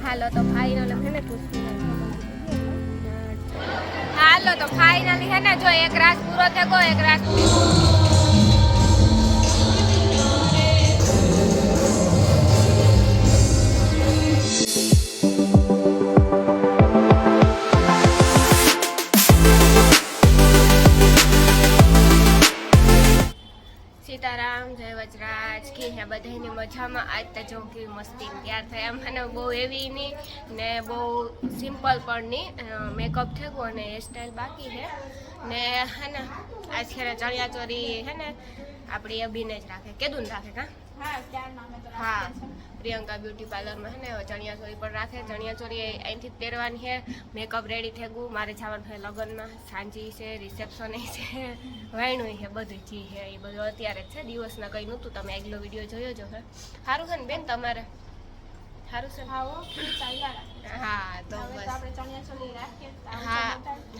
હાલો તો ફાઇનલ હે ને હાલો તો ફાઇનલી હે ને જો એક રાસ પૂરો થયો એક રાસ સીતારામ જય વજરાજ કે હે બધાની મજામાં આજ તો જો કેવી મસ્તી તૈયાર થયા મને બહુ એવી ની ને બહુ સિમ્પલ પણ ની મેકઅપ થયો અને હેરસ્ટાઈલ બાકી છે ને હે ને આજ ખેરે ચણિયા ચોરી હે ને આપણી અભિને જ રાખે કેદું રાખે કા હા પ્રિયંકા બ્યુટી પાર્લરમાં હે ને ચણિયા ચોરી પણ રાખે ચણિયા ચોરી અહીંથી જ પહેરવાની છે મેકઅપ રેડી થઈ ગયું મારે જવાનું છે લગ્નમાં સાંજી છે રિસેપ્શન છે વાયણું છે બધું જી છે એ બધું અત્યારે જ છે દિવસના કંઈ નહોતું તમે આગલો વિડીયો જોયો જો હે સારું છે ને બેન તમારે સારું છે હા તો બસ હા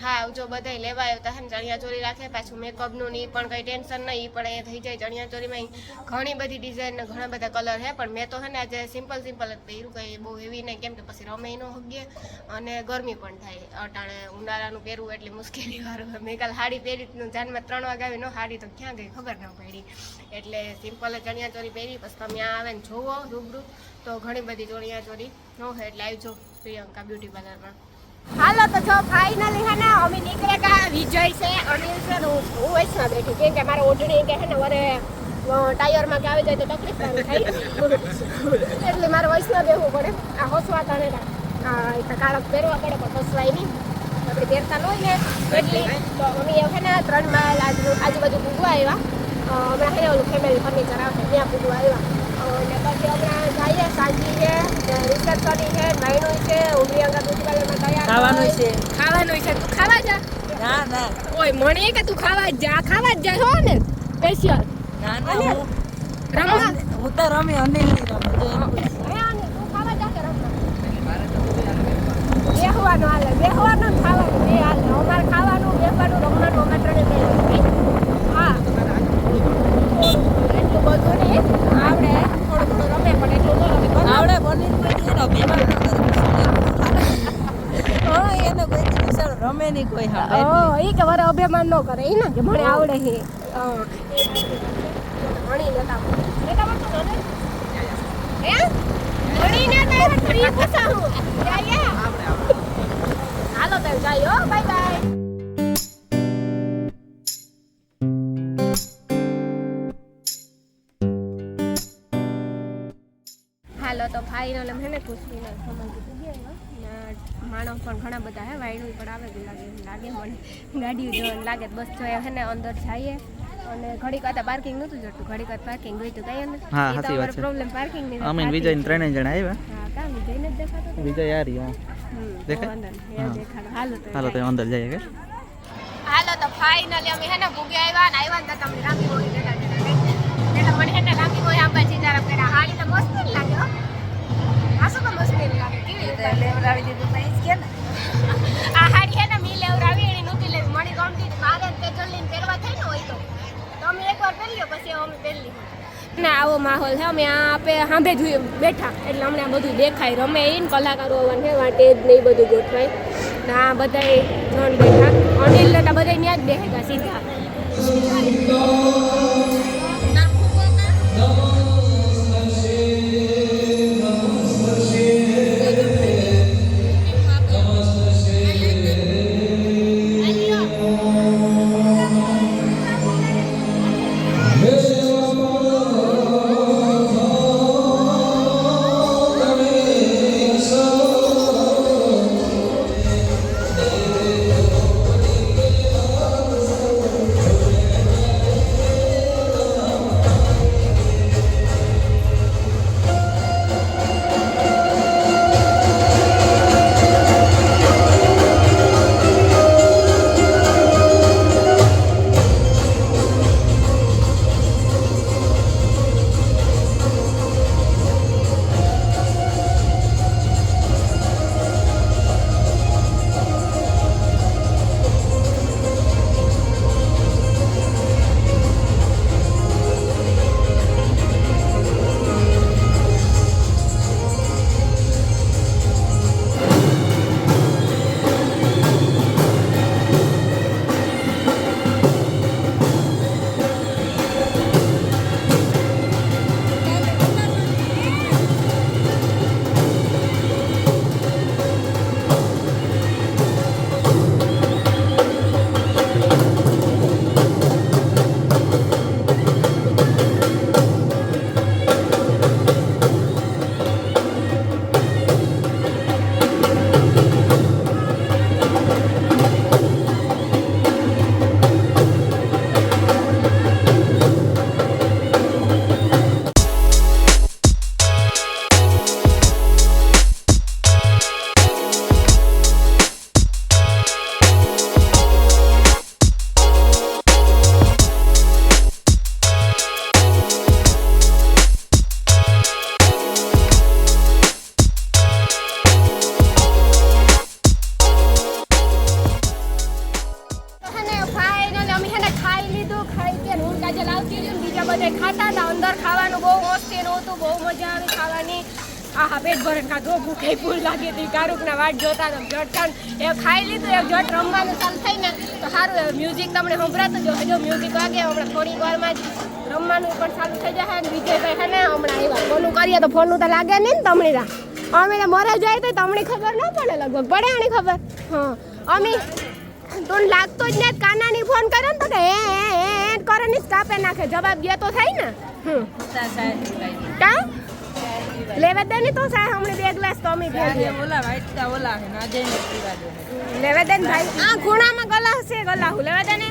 હા જો બધાય લેવા આવ્યા હતા ને ચણિયા ચોરી રાખે પાછું મેકઅપનું ને એ પણ કંઈ ટેન્શન નહીં એ પણ અહીંયા થઈ જાય ચણિયા ચોરીમાં ઘણી બધી ડિઝાઇન ને ઘણા બધા કલર છે પણ મેં તો છે ને આજે સિમ્પલ જ પહેર્યું કંઈ બહુ હેવી નહીં કેમ કે પછી રમે ન હગે અને ગરમી પણ થાય અટાણે ઉનાળાનું પહેરવું એટલે મુશ્કેલી વાળું મેં કાલ સાડી પહેરી જાનમાં 3 વાગે આવી ન સાડી તો ક્યાં ગઈ ખબર ન પડી એટલે સિમ્પલ ચણિયા ચોરી પહેરી પછી તમે આ આવે ને જોવો રૂબરૂ તો ઘણી બધી ચણિયા ચોરી ન હોય એટલે આવજો પ્રિયંકા બ્યુટી પાર્લરમાં હાલો તો જો ફાઇનલી હે ને અમે નીકળે કા વિજય છે અનિલ છે ને હું વૈષ્ણવ બેઠી કેમ કે મારે ઓઢણી કે હે ને વરે ટાયરમાં કે આવી જાય તો તકલીફ થાય એટલે મારે વૈષ્ણવ બેહવું પડે આ હોસવા તણે આ કાળક પહેરવા પડે પણ હોસવાય નહીં આપણે પહેરતા ન હોય ને એટલે તો અમે હે ને 3 માઇલ આજુબાજુ પૂગવા આવ્યા હમણાં હે ને ઓલું ફેમિલી ફર્નિચર આવે ત્યાં પૂગવા આવ્યા અને પછી હમણાં જઈએ સાંજી છે રિસેપ્શની છે નાઈનું છે ઉમરીઅંગા બ્યુટી પાર્લરમાં તૈયાર ખાવાનું છે તું ખાવા જા ના ઓય મને કે તું ખાવા જ જા હો ને સ્પેશિયલ ના રમવા હું તો રમી અનિલ ની રમે તો અનિલ તું ખાવા જા કે રમવા બેહવાનું હાલે બેહવાનું ખાવાનું બે હાલે અમારે ખાવાનું બેહવાનું રમવાનું અમે ત્રણે હા એટલું બધું નહીં આવડે થોડું રમે પણ એટલું ન રમે આવડે બની છે ને બેમાન એને કોઈ વિચાર રમે નહીં કોઈ હા એ કે વરે અભિમાન ન કરે એ ને કે મને આવડે છે ભણી લેતા હે ભણી ને તો ફ્રી પૂછા હું હાલો તો જાયો બાય બાય હાલો તો ફાઇનલ હે ને કુસ્તીના સામાન કીધી ગયા માણસ પણ ઘણા બધા હે વાયણું પણ આવે લાગે મને ગાડીઓ જોવા લાગે બસ જોઈએ હે ને અંદર જઈએ અને ઘડીક વાર પાર્કિંગ નહોતું જોતું ઘડીક વાર પાર્કિંગ ગઈ તો કઈ ને હા સાચી વાત છે પ્રોબ્લેમ પાર્કિંગ ની અમે વિજય ને 3 જણા આવ્યા હા કા વિજય ને દેખાતો વિજય યાર યો દેખાય હાલો તો અંદર જઈએ કે હાલો તો ફાઇનલી અમે હે ને ભૂગે આવ્યા ને તમને રામી બોલી દેતા એટલે મને હે ને રામી બોલી આંબાજી જરા પેલા હાડી તો મસ્ત લાગે હો આ શું મસ્ત લાગે કેવી રીતે લેવરાવી દીધું તો ઈ કે ને આ હાડી હે ને મી લેવરાવી એની નહોતી લેવી મણી ગમતી મારે તે જલ્દીને પહેરવા થાય ને હોય તો અમે એકવાર પહેરી લ્યો પછી અમે પહેરી ને આવો માહોલ છે અમે આપે સાંભે જોઈએ બેઠા એટલે અમને આ બધું દેખાય રમે એને કલાકારો આવવાનું છે વાંટે જ નહીં બધું ગોઠવાય ને આ બધા જણ બેઠા અનિલ ને બધા ત્યાં જ બેઠા સીધા આહા પેટ ભરણ ખાધો, ભૂખે ફૂલ લાગી હતી. કારુકના વાટ જોતા તો જટકાન એ ખાઈ લીધું. એક જટ રમવાનું ચાલુ થાય ને તો સારું મ્યુઝિક તમને સંભળાતું જો હજુ મ્યુઝિક વાગે હમણાં થોડી વારમાં જ રમવાનું પણ ચાલુ થઈ જશે. ને વિજયભાઈ છે ને હમણાં આવ્યા. ફોનું કરીએ તો ફોનનું તો લાગે નહીં ને તમણીરા. અમે તો મરે જાય તો તમણી ખબર ન પડે, લગભગ પડે આની ખબર. હા અમે તું લાગતો જ ને કાનાની ફોન કરે ને તો કે હે કરે ને કાપે નાખે. જવાબ દે તો થાય ને. કા લેવા દે ને તો સાહેબ હમણાં 2 ગ્લાસ તો અમે લેવા દે ને ભાઈ. આ ખૂણામાં ગલા છે, ગલા હું લેવા દે ને.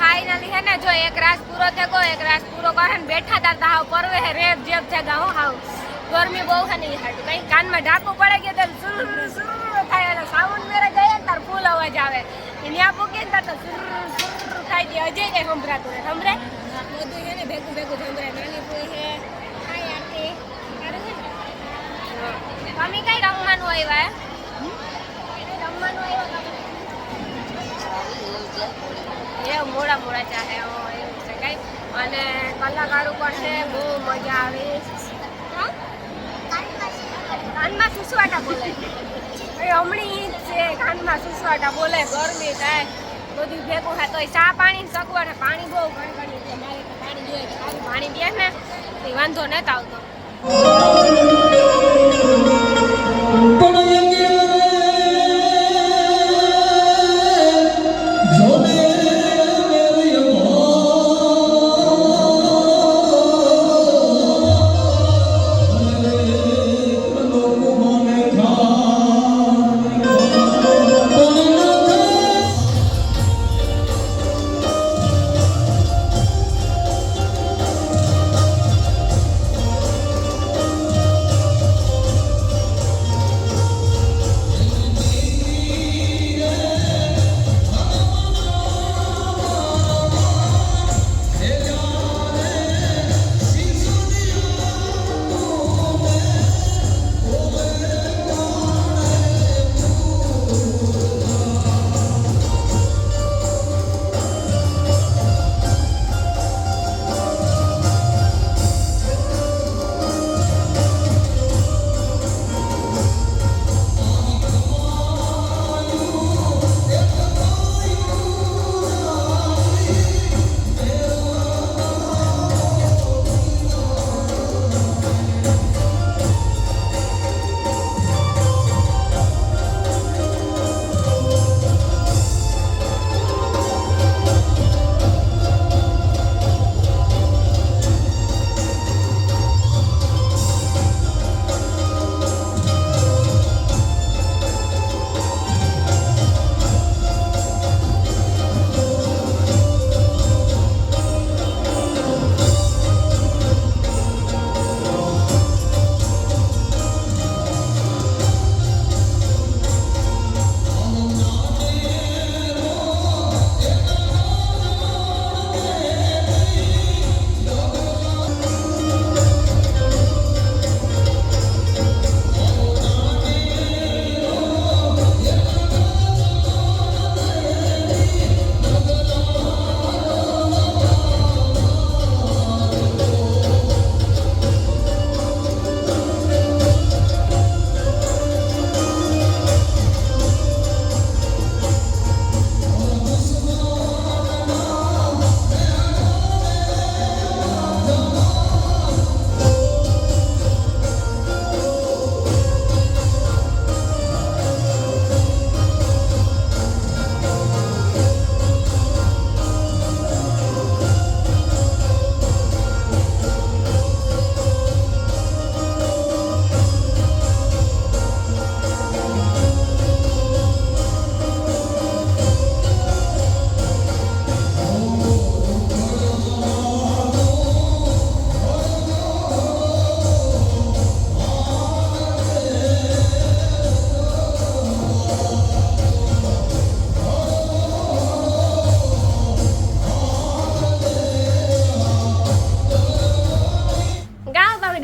ફાઇનલી હે ને જો એક રાસ પૂરો થયો, એક રાસ પૂરો કરે ને બેઠા તા હાવ પરવે હે રેપ જેપ થયા હું હાવ ગરમી બહુ હે ને હાટું કઈ કાનમાં ઢાંકું પડે કે તો સુર સુર થાય અને સાઉન્ડ મેરે ગયા તાર ફૂલ અવાજ આવે ત્યાં પૂકે ને તો સુર સુર થાય તે અજય કઈ સંભળાતું ને સંભળે બધું હે ને ભેગું ભેગું સંભળાય નાની કોઈ હે હાય આંટી સારું છે ને તમે કઈ રમવાનું આવ્યા રમવાનું આવ્યા એ મોડા મોડા ચાહે એવું છે કઈ અને કલાકારો પણ છે બહુ મજા આવે કાનમાં સુસવાટા બોલે હમણી છે કાનમાં સુસવાટા બોલે ગરમી થાય બધું ભેગું થાય તોય ચા પાણી સગવડ પાણી બહુ ઘણી છે મારે તો પાણી જોઈએ તો સારું પાણી દે ને એ વાંધો નથી આવતો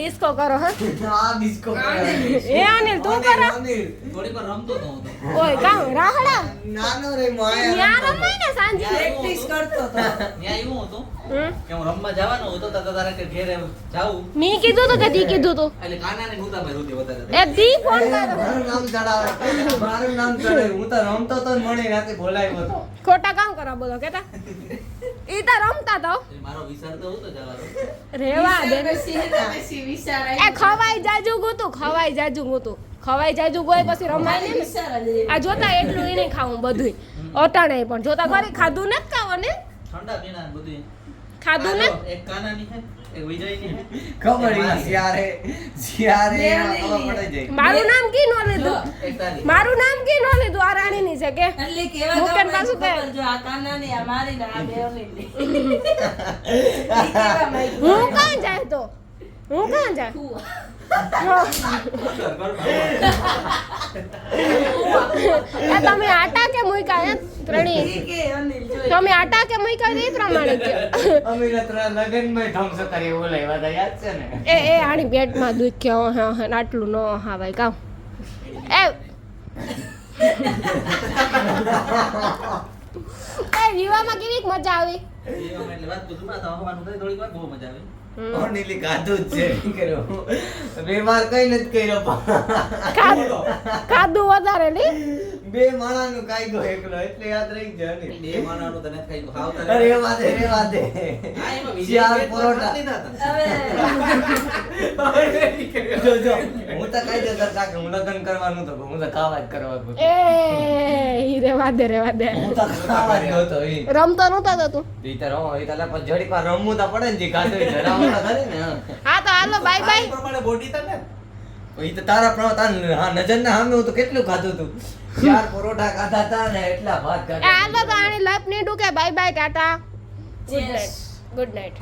ડિસ્કો કરો હા ડિસ્કો એ અનિલ તું કરો થોડી વાર રમતો તો ઓય કામ રાહડા નાનો રે માયા યાર રમાય ને સાંજે પ્રેક્ટિસ કરતો તો ન્યા એવું હતું કે હું રમવા જવાનો હતો તો તારે કે ઘરે જાઉં મી કીધું તો કે દી કીધું તો એટલે કાનાને ગુતા ભાઈ રોતી વધારે એ દી ફોન કર મારું નામ ચડાવે મારું નામ ચડે હું તો રમતો તો મને રાતે બોલાવ્યો હતો ખોટા કામ કરો બોલો કેતા ઈ તો રમતા તો મારો વિચાર તો હતો જવાનો રેવા દે પછી વિચાર એ ખવાઈ જાજુ ગોતું ખવાઈ જાજુ ગોય પછી રમાય ને આ જોતા એટલું ઈ નહીં ખાવું બધું અટાણે પણ જોતા ખરી ખાધું નથી ખાવો ને ઠંડા પીણા બધું ખાધું ને એક કાનાની છે એક વિજયની ખબર ઈ જ્યારે એમાં ખબર પડી જાય. મારું નામ કી નો લીધું એક તારી મારું નામ કી નો લીધું આ રાણીની છે કે એટલે કેવા મુકેન ગામમાં પાછું કે ખબર જો આ કાનાની આ મારી ને આ બેવની ઈ કેવા માંગ્યું? હું કાં જાય તો હું કાં જાય તું. એ તમે આટા કે મુઈકા હે ત્રણેય ઈ કે અનિલ જોઈ. તમે આટા કે મુઈકા એ પ્રમાણે કે અમે નતરા લગનમાં ધમસો કરી એવું લાવ્યા હતા, યાદ છે ને? એ આની પેટમાં દુખ કે હા હા આટલું ન હા ભાઈ કામ એ વિવામાં કેવી મજા આવી એવામાં એટલે વાત પૂછું માં તો હવાનું કરી થોડીક વાર બહુ મજા આવે ઓનલી ખાધું જ છે, શું કર્યું? બે વાર કઈ નથી કર્યો ખાધું વધારે નહીં બે માણાનું ખાઈ ગયો એકલો, એટલે યાદ રહી ગયો ને. બે માણાનું તને ખાઈ ગયું હાવ અરે એ વાત એ વાત એ. હા એમાં વિજય ચાર પેટ પરોઠા. નથી થતા. હવે જો જો હું તો કઈ દે કાકે હું લગ્ન કરવાનું તો હું તો ખાવા જ કરવાનું. એ ઈ રેવા દે હું તો ખાવા જ નહોતો ઈ. રમતો નતો તો તું ઈ તો રમો ઈ તો લા પણ જડીક વાર રમવું તો પડે ને, જે ખાધું ઈ ધરાવવું તો ખરી ને. હા. હા તો હાલો બાય આ બાય પ્રમાણે બોડી તને ઈ તો તારા પ્રમાણે હા નજરના સામે હું તો કેટલું ખાધું તું. 4 પરોઠા ખાધા તા ને એટલા ભાત એ ખાધા. હાલો તો આની લપ ની ડૂકે bye bye tata good Cheers. Night good night